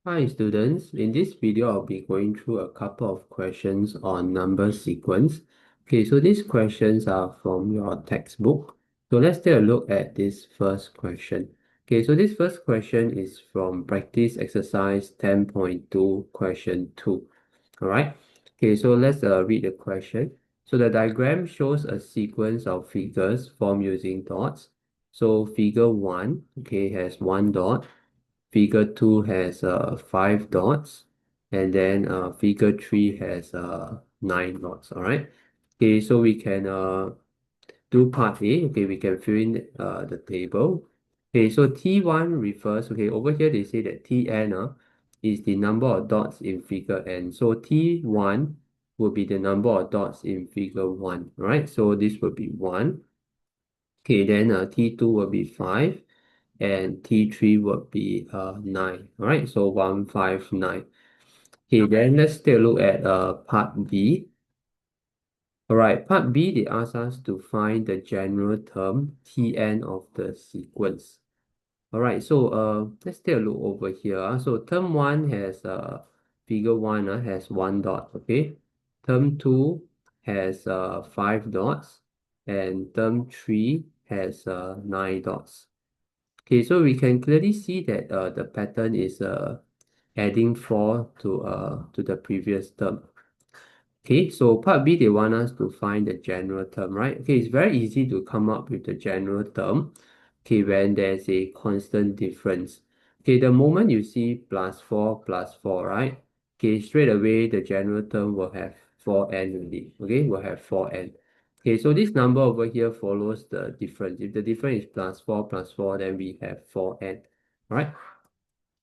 Hi students, in this video I'll be going through a couple of questions on number sequence. Okay, so these questions are from your textbook. So let's take a look at this first question. Okay, so this first question is from practice exercise 10.2 question 2. Alright, okay, so let's read the question. So the diagram shows a sequence of figures formed using dots. So figure 1, okay, has one dot. Figure 2 has 5 dots, and then figure 3 has 9 dots. All right. Okay, so we can do part A. Okay, we can fill in the table. Okay, so T1 refers, okay, over here they say that Tn is the number of dots in figure n. So T1 will be the number of dots in figure 1, right? So this will be 1. Okay, then T2 will be 5 and T3 would be 9. All right, so 1, 5, 9. Okay, then let's take a look at part B. All right, part B, they ask us to find the general term Tn of the sequence. All right, so let's take a look over here. So term 1 has figure 1 has 1 dot, okay? Term 2 has 5 dots, and term 3 has 9 dots. Okay, so we can clearly see that the pattern is adding 4 to the previous term. Okay, so part B, they want us to find the general term, right? Okay, it's very easy to come up with the general term, okay, when there's a constant difference. Okay, the moment you see plus 4, right? Okay, straight away the general term will have 4n already, okay, will have 4n. Okay, so this number over here follows the difference. If the difference is plus 4, then we have 4n, right?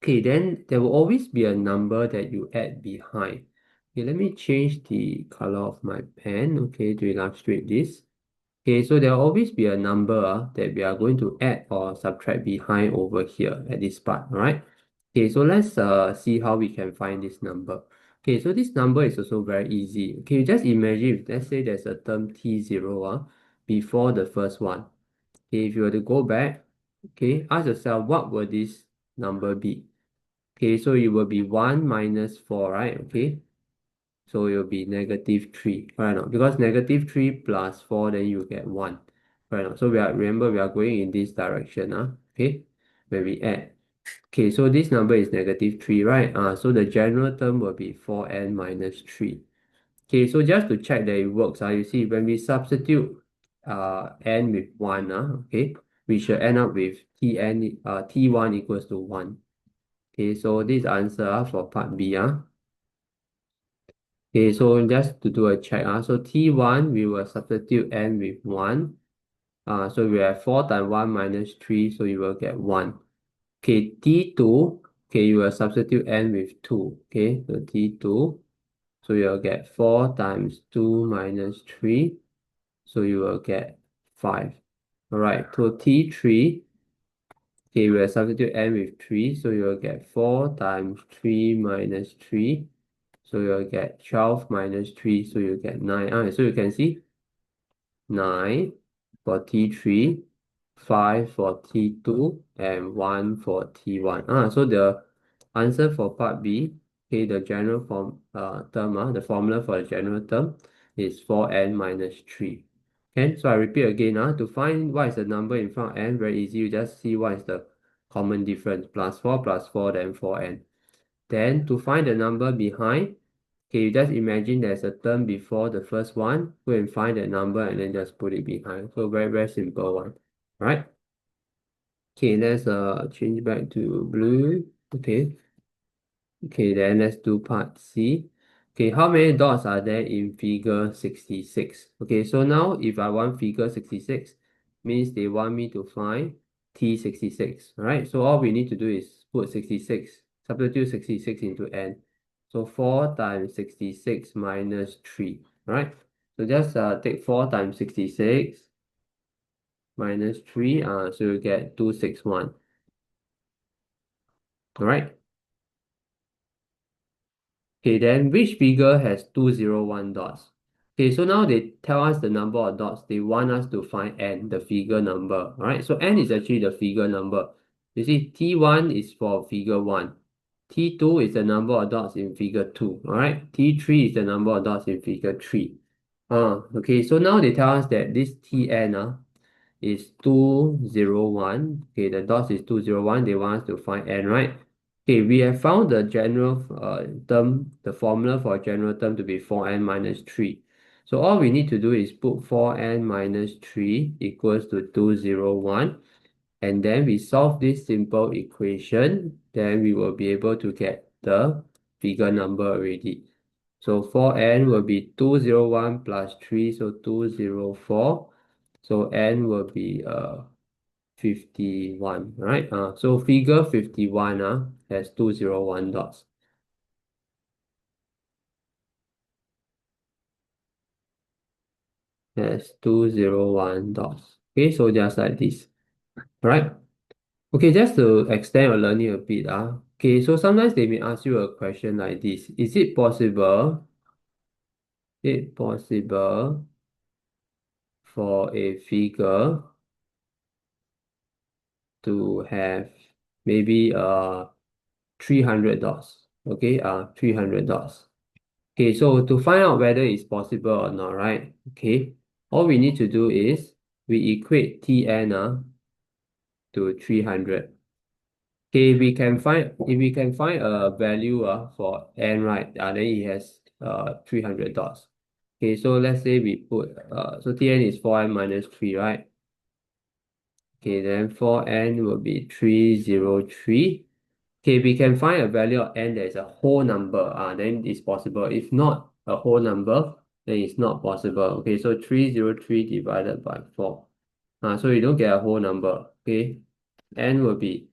Okay, then there will always be a number that you add behind. Okay, let me change the color of my pen, okay, to illustrate this. Okay, so there will always be a number that we are going to add or subtract behind over here at this part, alright? Okay, so let's see how we can find this number. Okay, so this number is also very easy. Okay, just imagine if let's say there's a term T0 before the first one. Okay, if you were to go back, okay, ask yourself what will this number be? Okay, so it will be 1 minus 4, right? Okay, so it will be -3, right now? Because -3 plus 4, then you get 1, right now? So remember we are going in this direction, okay, when we add. Okay, so this number is -3, right? So the general term will be 4n minus 3. Okay, so just to check that it works, you see when we substitute n with 1, okay, we should end up with T1 equals to 1. Okay, so this answer for part B. Okay, so just to do a check. So T1, we will substitute n with 1. So we have 4 times 1 minus 3, so you will get 1. Okay, T2, okay, you will substitute n with 2. Okay, so T2, so you will get 4 times 2 minus 3, so you will get 5. All right, so T3, okay, we will substitute n with 3, so you will get 4 times 3 minus 3. So you'll get 12 minus 3, so you get 9. So you can see 9 for T3, 5 for T2, and 1 for T1. So the answer for part B, okay, the general term, the formula for the general term is 4n minus 3. Okay, so I repeat again, to find what is the number in front of n, very easy, you just see what is the common difference, plus 4, then 4n. Then to find the number behind, okay, you just imagine there's a term before the first one, go and find that number and then just put it behind. So very, very simple one, right? Okay, let's change back to blue. Okay. Okay, then let's do part C. Okay, how many dots are there in figure 66? Okay, so now if I want figure 66, means they want me to find T66, right? So all we need to do is put 66, substitute 66 into n. So 4 times 66 minus 3, right? So just take 4 times 66 minus 3, so you get 261, all right? Okay, then which figure has 201 dots? Okay, so now they tell us the number of dots. They want us to find n, the figure number. Alright, so n is actually the figure number. You see, T1 is for figure 1. T2 is the number of dots in figure 2, all right? T3 is the number of dots in figure 3. Okay, so now they tell us that this Tn is 201. Okay, the dots is 201. They want us to find n, right? Okay, we have found the general term, the formula for a general term to be 4n minus 3. So all we need to do is put 4n minus 3 equals to 201. And then we solve this simple equation, then we will be able to get the figure number already. So 4n will be 201 plus 3, so 204. So n will be 51, right? So figure 51 has 201 dots. Has 201 dots. Okay, so just like this, right? Okay, just to extend your learning a bit, okay, so sometimes they may ask you a question like this. Is it possible for a figure to have maybe 300 dots? Okay, 300 dots. Okay, so to find out whether it's possible or not, right? Okay, all we need to do is we equate Tn to 300. Okay, if we can find a value for n, right, then it has 300 dots. Okay, so let's say we put so Tn is 4n minus 3, right? Okay, then 4n will be 303. Okay, we can find a value of n that is a whole number, then it's possible. If not a whole number, then it's not possible. Okay, so 303 divided by 4. So you don't get a whole number. Okay, n will be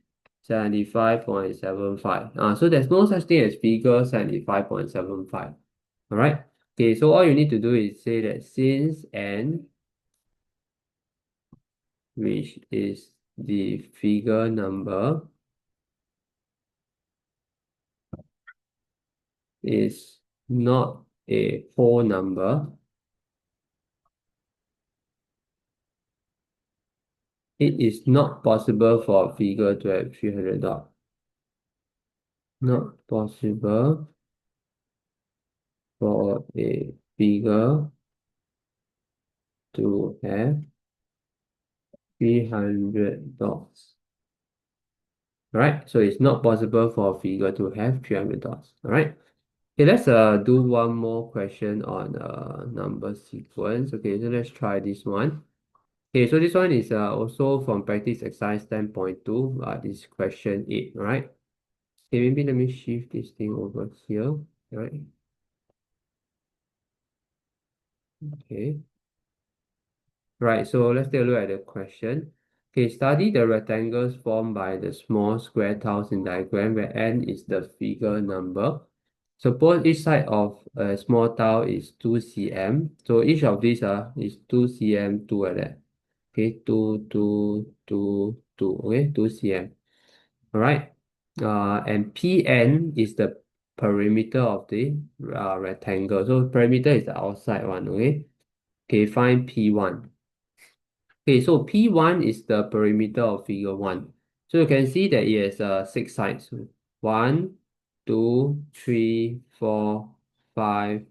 75.75. So there's no such thing as figure 75.75. All right. Okay, so all you need to do is say that since n, which is the figure number, is not a whole number, it is not possible for a figure to have 300 dots. Not possible for a figure to have 300 dots. Right? So it's not possible for a figure to have 300 dots. All right. Okay, let's do one more question on number sequence. Okay, so let's try this one. Okay, so this one is also from practice exercise 10.2. This is question 8, right? Okay, maybe let me shift this thing over here. Right? Okay. Right, so let's take a look at the question. Okay, study the rectangles formed by the small square tiles in diagram where n is the figure number. Suppose each side of a small tile is 2 cm. So each of these is 2 cm, 2 like that. Okay, 2, 2, 2, 2. Okay, 2 cm. Alright. And Pn is the perimeter of the rectangle. So perimeter is the outside one, okay? Okay, find P1. Okay, so P1 is the perimeter of figure 1. So you can see that it has 6 sides. 1, 2, 3, 4, 5,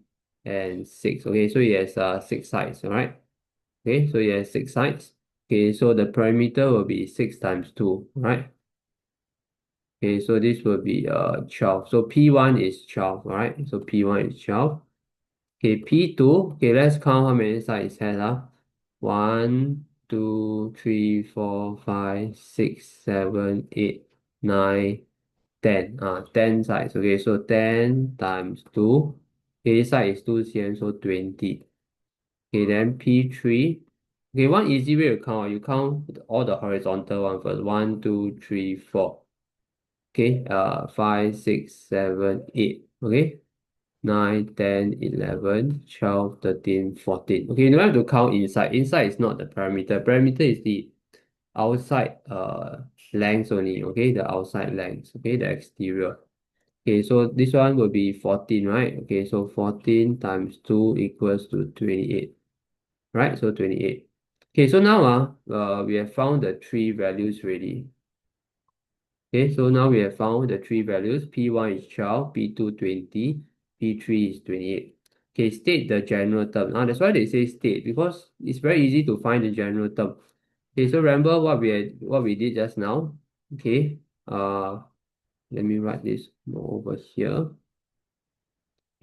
and 6. Okay, so it has 6 sides, alright? Okay, so it has 6 sides. Okay, so the perimeter will be 6 times 2, right? Okay, so this will be 12. So P1 is 12, alright? So P1 is 12. Okay, P2, okay, let's count how many sides it has. 1, 2, 3, 4, 5, 6, 7, 8, 9, 10. 10 sides. Okay, so 10 times 2. Okay, this side is 2 cm, so 20. Okay, then P3. Okay, one easy way to count. You count all the horizontal one first. 1, 2, 3, 4. Okay, 5, 6, 7, 8. Okay. 9, 10, 11, 12, 13, 14. Okay, you don't have to count inside. Inside is not the parameter. Parameter is the outside length only. Okay, the outside length. Okay, the exterior. Okay, so this one will be 14, right? Okay, so 14 times 2 equals to 28. Right? So 28. Okay, so now we have found the three values already. Okay, so now we have found the three values. P1 is 12, P2 20, P3 is 28. Okay, state the general term. Now that's why they say state, because it's very easy to find the general term. Okay, so remember what we did just now. Okay, let me write this more over here.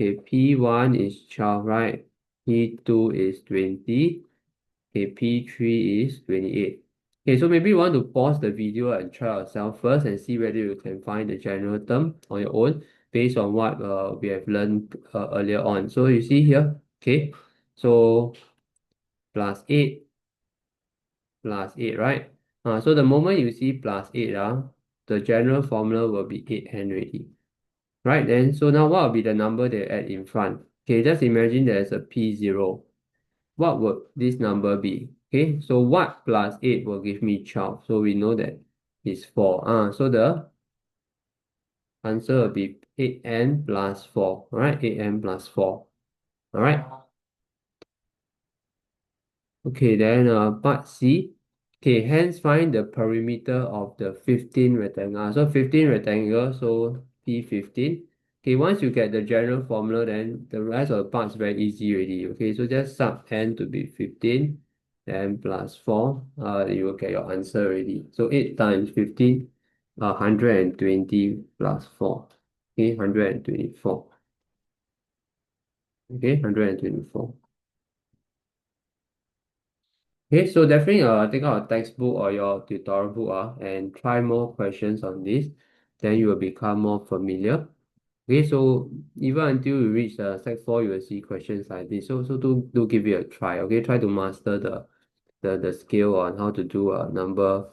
Okay, P1 is 12, right? P2 is 20. Okay, P3 is 28. Okay, so maybe you want to pause the video and try yourself first and see whether you can find the general term on your own based on what we have learned earlier on. So you see here, okay, so plus 8 plus 8, right? So the moment you see plus 8, the general formula will be 8n already. Right then, so now what will be the number they add in front? Okay, just imagine there's a P0. What would this number be? Okay, so what plus 8 will give me 12? So we know that it's 4. So the answer will be 8n plus 4. Alright, 8n plus 4. Alright. Okay, then part C. Okay, hence find the perimeter of the 15 rectangle. So 15 rectangle, so P15. Okay, once you get the general formula, then the rest of the parts very easy already. Okay, so just sub n to be 15, then plus 4, you will get your answer already. So 8 times 15, 120 plus 4. Okay, 124. Okay, 124. Okay, so definitely take out a textbook or your tutorial book and try more questions on this. Then you will become more familiar. Okay, so even until you reach Sec 4, you will see questions like this. So do give it a try. Okay, try to master the skill on how to do a number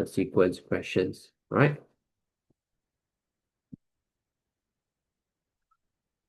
sequence questions. Right?